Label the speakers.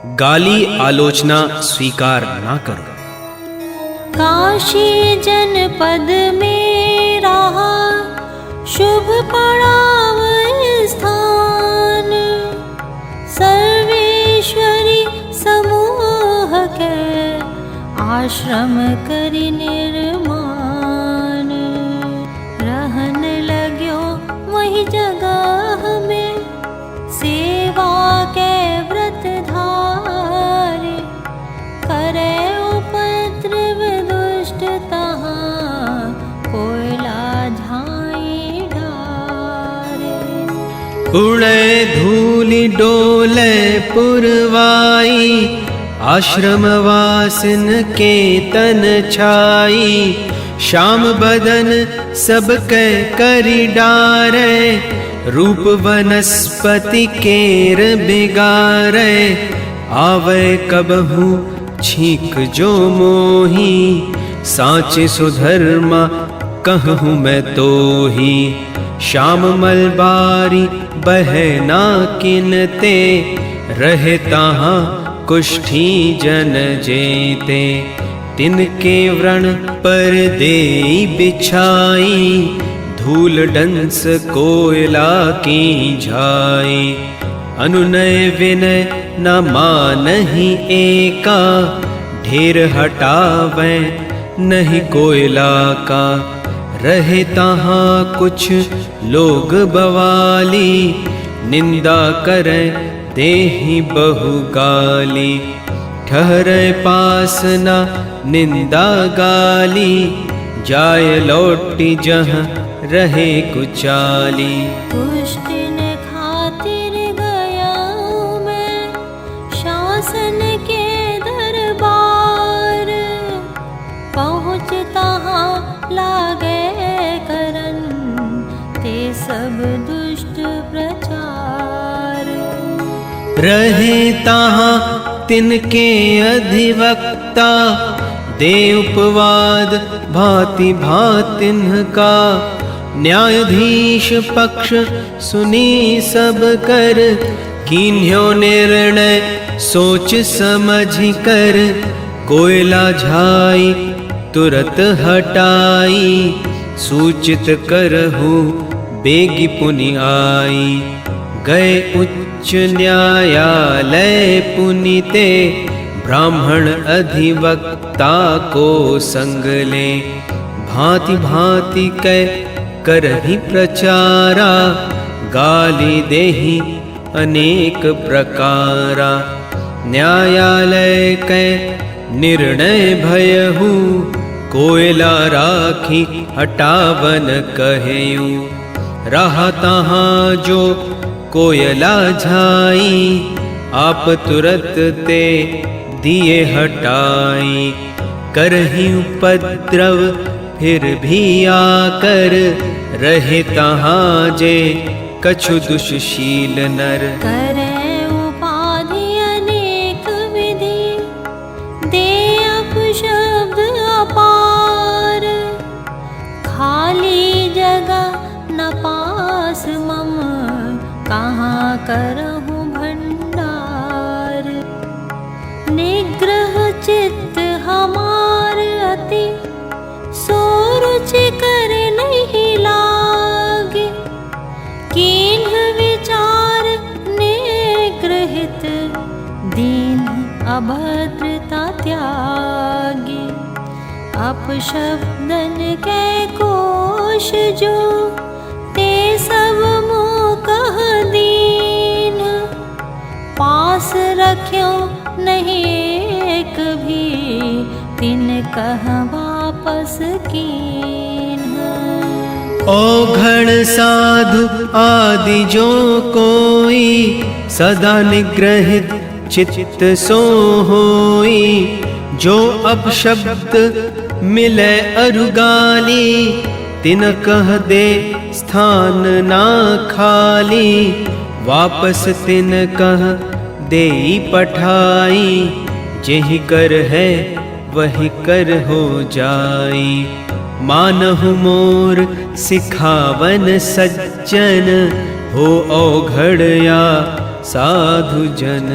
Speaker 1: गाली आलोचना स्वीकार ना करो।
Speaker 2: काशी जनपद में रहा शुभ पड़ाव स्थान, सर्वेश्वरी समूह के आश्रम करी निर्माण। रहन लाग्यो वही जगह में सेवा के व्रत धारे, करे उपद्रव दुष्ट तहाँ कोयला झाई डारे।
Speaker 1: उड़े धूलि डोले पुरवाई, आश्रम वासिन के तन छाई। श्याम बदन सबके करी डारे, रूप वनस्पति केर बिगारे। आवे कबहू छीक जो मोही, साचे सुधर्मा कहूँ मैं तो ही। श्याम मलबारी बहना किनते, रहे तहाँ कुष्ठी जन जेते। तिनके व्रण पर देई बिछाई, धूल डंस कोयला की झाई। अनुनय विनय न मानहि एका, ढेर हटावे नहीं कोयला का। रहे तहाँ कुछ लोग बवाली, निंदा करे देहि बहु गाली। ठहरे पास न निंदा गाली, जाय लौटी जहाँ रहे कुचाली।
Speaker 2: पुष्टि ने खातिर गया मैं शासन के दरबार, पहुँचता लागे करन ते सब दुष्ट प्रचार।
Speaker 1: रहे तहाँ तिनके अधिवक्ता, दे उपवाद भांति भांति का। न्यायाधीश पक्ष सुनी सब कर, कीन्ह्यो निर्णय सोच समझ कर। कोयला झाई तुरत हटाई, सूचित करहु बेगी पुनि आई। गए उच्च न्यायालय पुनीते, ब्राह्मण अधिवक्ता को संग ले। भांति भांति कै करहि प्रचारा, गाली देहि अनेक प्रकारा। न्यायालय कै निर्णय भयहु, कोयला राखी हटावन कहेऊ। रहा तहाँ जो कोयला झाई, आप तुरत ते दिए हटाई। करहि उपद्रव फिर भी आकर, रहे तहाँ जे कछु दुष्शील नर।
Speaker 2: करे उपाधि अनेक विधि, दे अपशब्द अपार। खाली जगह न पास मम, कहाँ करहूँ भंडार। निग्रह चित्त हमार अति, सो रुचि कर नहीं लागे। कीन्ह विचार निग्रहित, दीन अभद्रता त्यागे। अपशब्दन के कोश जो, ते सब मुँह कह दीन। पास रख्यो नहीं एक भी, तिन कह वापस कीन्ह।
Speaker 1: औघड़ साधु आदि जो कोई, सदा निग्रहित चित्त सो होई। जो अपशब्द मिले अरुगाली, तिन कह दे स्थान ना खाली। वापस तिन कह देई पठाई, जेहि कर है वही कर हो जाई। मानहु मोर सिखावन सज्जन, हो औघड़ या साधु जन।